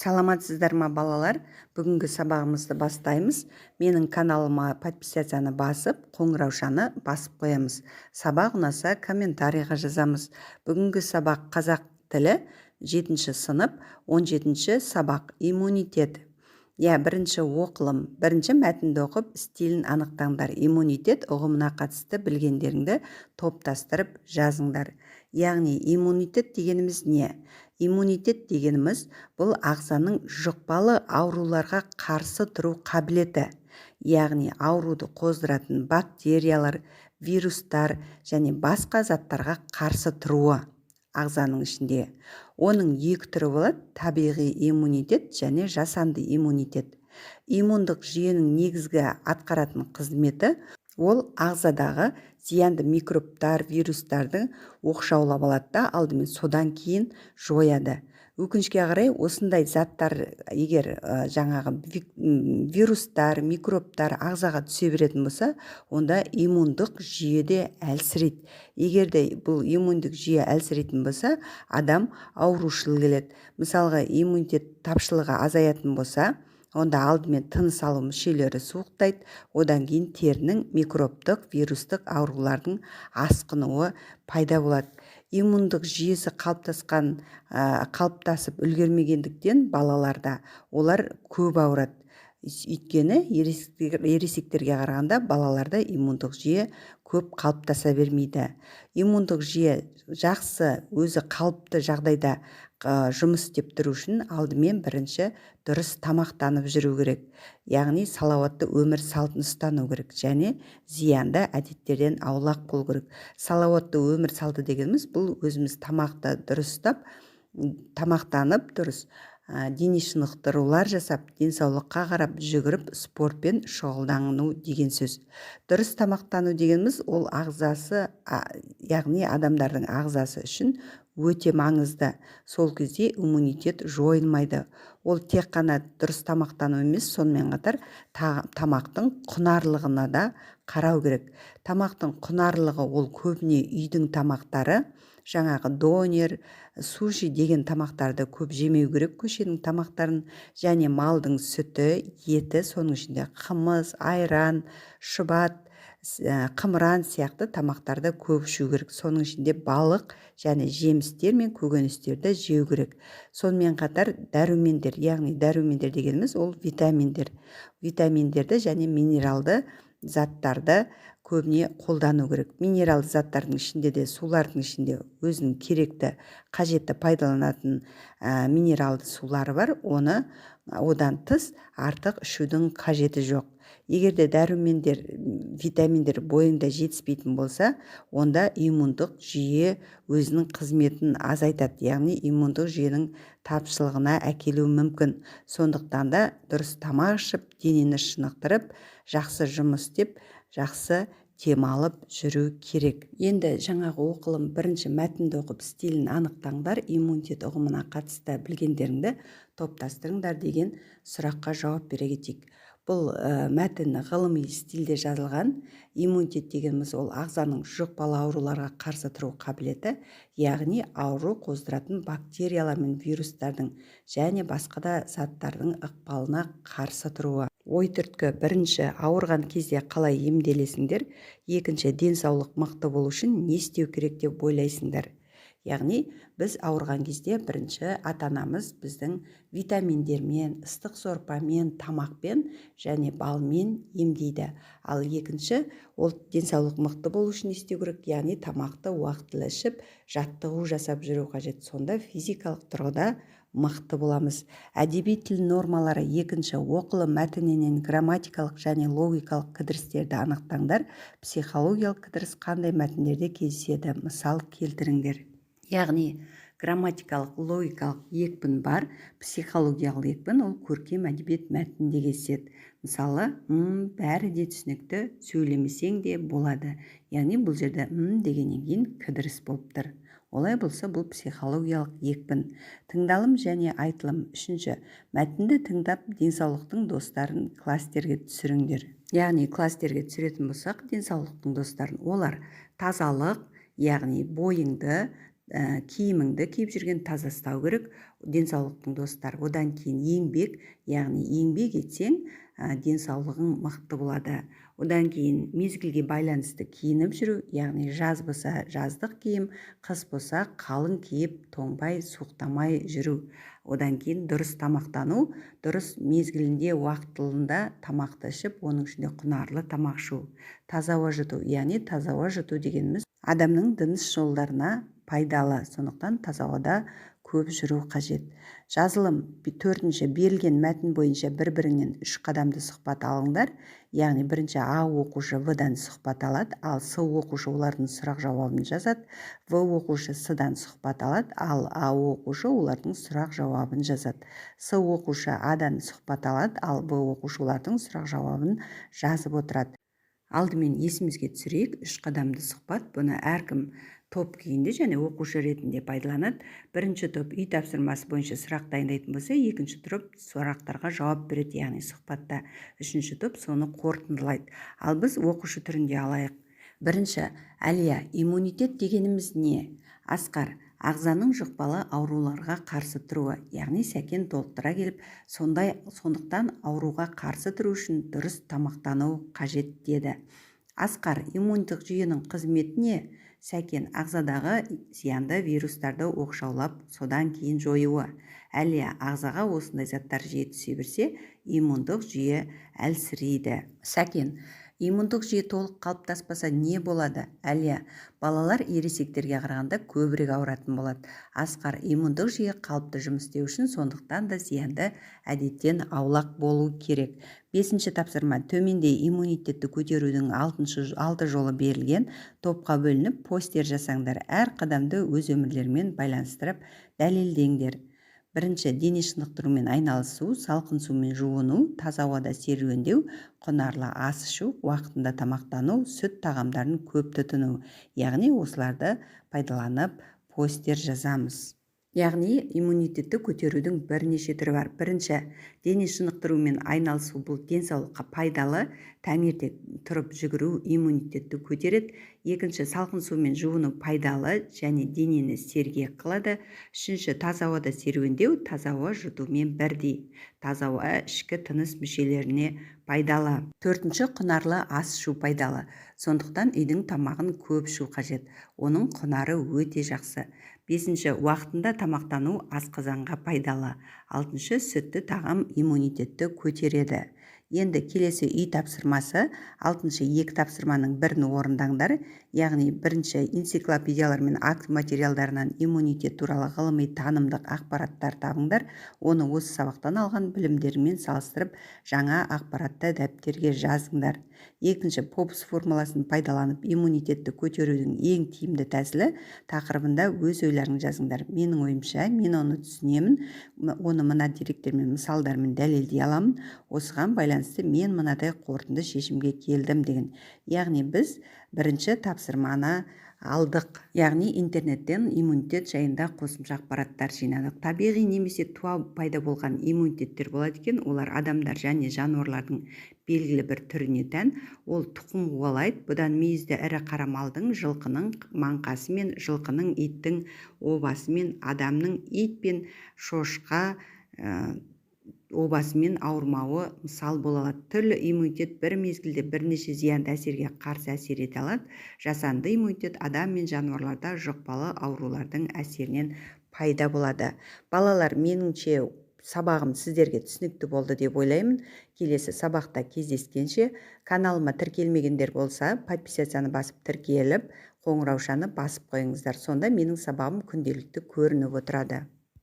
Саламатсыздар ма балалар? Бүгінгі сабағымызды бастаймыз. Менің каналыма подписацияны басып, қоңыраушаны басып қоямыз. Сабақ ұнаса комментарийға жазамыз. Бүгінгі сабақ қазақ тілі 7-ші сынып, 17-ші сабақ иммунитет. Бірінші оқылым, бірінші мәтінді оқып, стилін анықтаңдар. Иммунитет ұғымына қатысты білгендеріңді топтастырып жазыңдар. Яғни иммунитет дегеніміз не? Иммунитет дегеніміз бұл ағзаның жұқпалы ауруларға қарсы тұру қабілеті. Яғни ауруды қоздыратын бактериялар, вирустар және басқа заттарға қарсы тұруы ағзаның ішінде. Оның екі түрі болады: табиғи иммунитет және жасанды иммунитет. Иммундық жүйенің негізгі атқаратын қызметі ол ағзадағы зиянды микробтар, вирустарды оқшаулап алады да, алдымен содан кейін жояды. Өкінішке қарай осындай заттар егер жаңағы вирустар, микробтар ағзаға түсе беретін болса, онда иммундық жүйеде әлсірейді. Егер де бұл иммундық жүйе әлсірейтін болса, адам аурушыл келеді. Мысалға, иммунитет тапшылығы азаятын болса, онда алдымен тыныс алу мүшелері суықтайды, одан кейін терінің микробтық, вирустық аурулардың асқынуы пайда болады. Иммундық жүйесі қалыптасып үлгермегендіктен балаларда олар көп ауырады. Өйткені ересектерге қарағанда балаларда иммундық жүйе көп қалыптаса бермейді. Иммундық жүйе жақсы, өзі қалыпты жағдайда жұмыс істеп тұру үшін алдымен бірінші дұрыс тамақтанып жүру керек. Яғни салауатты өмір салтын ұстану керек және зиянды әдеттерден аулақ болу керек. Салауатты өмір салты дегеніміз бұл өзіміз тамақты дұрыс ұстап, тамақтанып дұрыс дене шынықтырулар жасап, денсаулыққа қарап жүгіріп, спортпен шұғылдану деген сөз. Дұрыс тамақтану дегеніміз ол ағзасы, яғни адамдардың ағзасы үшін өте маңызды. Сол кезде иммунитет жойылмайды. Ол тек қана дұрыс тамақтану емес, сонымен қатар тамақтың құнарлығына да қарау керек. Тамақтың құнарлығы ол көбіне үйдің тамақтары, жаңағы донер, суши деген тамақтарды көп жемеу керек, көшенің тамақтарын, және малдың сүті, еті, соның ішінде қымыз, айран, шұбат, қымыран сияқты тамақтарды көп ішу керек. Соның ішінде балық және жемістер мен көкөністерді жеу керек. Сонымен қатар дәрумендер, яғни дәрумендер дегеніміз ол витаминдерді және минералды заттарды көбіне қолдану керек. Минералды заттардың ішінде де, сулардың ішінде өзінің керекті, қажетті пайдаланатын минералды сулары бар. Одан тыс артық ішудің қажеті жоқ. Егер де дәрумендер, витаминдер бойыңда жетіспейтін болса, онда иммундық жүйе өзінің қызметін азайтады, яғни иммундық жүйенің тапшылығына әкелуі мүмкін. Сондықтан да дұрыс тамақ ішіп, денені шынықтырып, жақсы жұмыс істеп, жақсы демалып жүру керек. Енді жаңағы оқылым бірінші мәтінді оқып, стилін анықтаңдар. Иммунитет ұғымына қатысты білгендеріңді топтастырыңдар деген сұраққа жауап бере кетейік. Бұл мәтін ғылыми стилде жазылған. Иммунитет дегеніміз ол ағзаның жұқпалы ауруларға қарсы тұру қабілеті, яғни ауру қоздыратын бактериялар мен вирустардың және басқа да заттардың ықпалына қарсы тұруы. Ой түрткі: бірінші, ауырған кезде қалай емделесіңдер? Екінші, денсаулық мықты болу үшін не істеу керек деп ойлайсыңдар? Яғни біз ауырған кезде бірінші ата-анамыз біздің витаминдермен, ыстық сорпамен, тамақпен және балмен емдейді. Ал екінші, ол денсаулық мықты болу үшін істеу керек, яғни тамақты уақытылы ішіп, жаттығу жасап жүру қажет. Сонда физикалық тұрғыда мықты боламыз. Әдеби тіл нормалары: екінші, оқылым мәтінінен грамматикалық және логикалық кідірістерді анықтаңдар. Психологиялық кідіріс қандай мәтіндерде кездеседі? Мысал келтіріңдер. Яғни грамматикалық, логикалық екпін бар, психологиялық екпін ол көркем әдебиет мәтінінде кездеседі. Мысалы, бәрі де түсінікті, сөйлемесең де болады. Яғни бұл жерде дегеннен кейін кідіріс болып тұр. Олай болса, бұл психологиялық екпін. Тыңдалым және айтылым: үшінші, мәтінді тыңдап, денсаулықтың достарын кластерге түсіріңдер. Яғни кластерге түсіретін болсақ, денсаулықтың достарын, олар тазалық, яғни бойыңды киіміңді киіп жүрген таза ұстау керек, денсаулықтың достары. Одан кейін еңбек, яғни еңбек етсең, денсаулығың мықты болады. Одан кейін мезгілге байланысты киініп жүру, яғни жаз болса жаздық киім, қыс болса қалың киіп, тоңбай, суықтамай жүру. Одан кейін дұрыс тамақтану, дұрыс мезгілінде уақытылында тамақты ішіп, оның ішінде құнарлы тамақ ішу. Таза ауа жұту, яғни таза ауа жұту дегеніміз адамның тыныс жолдарына пайдалы, сондықтан таза ауада көп жүру қажет. Жазылым 4-ші берілген мәтін бойынша бір-біріңнен 3 қадамды сұхбат алыңдар. Яғни бірінші А оқушы В-дан сұхбат алады, ал С оқушы олардың сұрақ жауабын жазады. В оқушы С-дан сұхбат алады, ал А оқушы олардың сұрақ жауабын жазады. С оқушы А-дан сұхбат алады, ал В оқушы олардың сұрақ жауабын жазып отырады. Алдымен есімізге түсірейік, 3 қадамды сұхбат. Бұны әркім топ күйінде және оқушы ретінде пайдаланады. Бірінші топ үй тапсырмасы бойынша сұрақ дайындайтын болса, екінші топ сұрақтарға жауап береді, яғни сұхбатта. Үшінші топ соны қорытындылайды. Ал біз оқушы түрінде алайық. Бірінші, Әлия, иммунитет дегеніміз не? Асқар, ағзаның жұқпалы ауруларға қарсы тұруы, яғни Сәкен толықтыра келіп, сондықтан ауруға қарсы тұру үшін дұрыс тамақтану қажет деді. Асқар, иммундық жүйенің қызметі не? Сәкен, ағзадағы зиянды вирустарды оқшаулап, содан кейін жоюы. Әлия, ағзаға осындай заттар жиі түсе берсе, иммундық жүйе әлсірейді. Сәкен, иммундық жүйе толық қалыптаспаса не болады? Әлия, балалар ересектерге қарағанда көбірек ауыратын болады. Асқар, иммундық жүйе қалыпты жұмыс істеу үшін сондықтан да зиянды әдеттен аулақ болу керек. 5-ші тапсырма, төменде иммунитетті көтерудің 6 жолы берілген, топқа бөлініп постер жасаңдар. Әр қадамды өз өмірлерімен байланыстырып дәлелдеңдер. Бірінші, дене шынықтырумен айналысу, салқын сумен жуыну, таза ауада серуендеу, құнарлы ас ішу, уақытында тамақтану, сүт тағамдарын көп тұтыну. Яғни осыларды пайдаланып постер жазамыз. Яғни иммунитетті көтерудің бірнеше түрі бар. Бірінші, дене шынықтырумен айналысу, бұл денсаулыққа пайдалы, таңертең тұрып жүгіру иммунитетті көтереді. Екінші, салқын сумен жуыну пайдалы және денені сергек қылады. Үшінші, таза ауада серуендеу, таза ауа жұтумен бірдей. Таза ауа ішкі тыныс мүшелеріне пайдалы. Төртінші, құнарлы ас ішу пайдалы. Сондықтан үйдің тамағын көп ішу қажет. Оның құнары өте жақсы. Бесінші, уақытында тамақтану асқазанға пайдалы. Алтыншы, сүтті тағам иммунитетті көтереді. Енді келесі үй тапсырмасы, 6-шы 2 тапсырманың бірін орындаңдар. Яғни бірінші, энциклопедиялар мен акт материалдарынан иммунитет туралы ғылыми танымдық ақпараттар табыңдар. Оны осы сабақтан алған білімдермен салыстырып, жаңа ақпаратты дәптерге жазыңдар. Екінші, Попс формуласын пайдаланып иммунитетті көтерудің ең тиімді тәсілі тақырыбында өз ойларыңды жазыңдар. Менің ойымша, мен оны түсінемін, оны мына деректермен, мысалдармен дәлелдей аламын. Осыған байланысты мен мынадай қорытынды шешімге келдім деген. Яғни біз бірінші тапсырманы алдық. Яғни интернеттен иммунитет жайында қосымша ақпараттар жинадық. Табиғи немесе туа пайда болған иммунитеттер болады екен. Олар адамдар және жануарлардың белгілі бір түріне тән. Ол тұқым қуалайды. Бұдан мүйізді ірі қара малдың, жылқының маңқасы мен жылқының, иттің обасы мен адамның ит пен шошқа обасымен ауырмауы мысал бола алады. Түрлі иммунитет бір мезгілде бірнеше зиянды әсерге қарсы әсер ете алады. Жасанды иммунитет адам мен жануарларда жұқпалы аурулардың әсерінен пайда болады. Балалар, меніңше сабағым сіздерге түсінікті болды деп ойлаймын. Келесі сабақта кездескенше, каналыма тіркелмегендер болса, подписацияны басып тіркеліп, қоңыраушаны басып қойыңыздар. Сонда менің сабағым күнделікті көрініп отырады.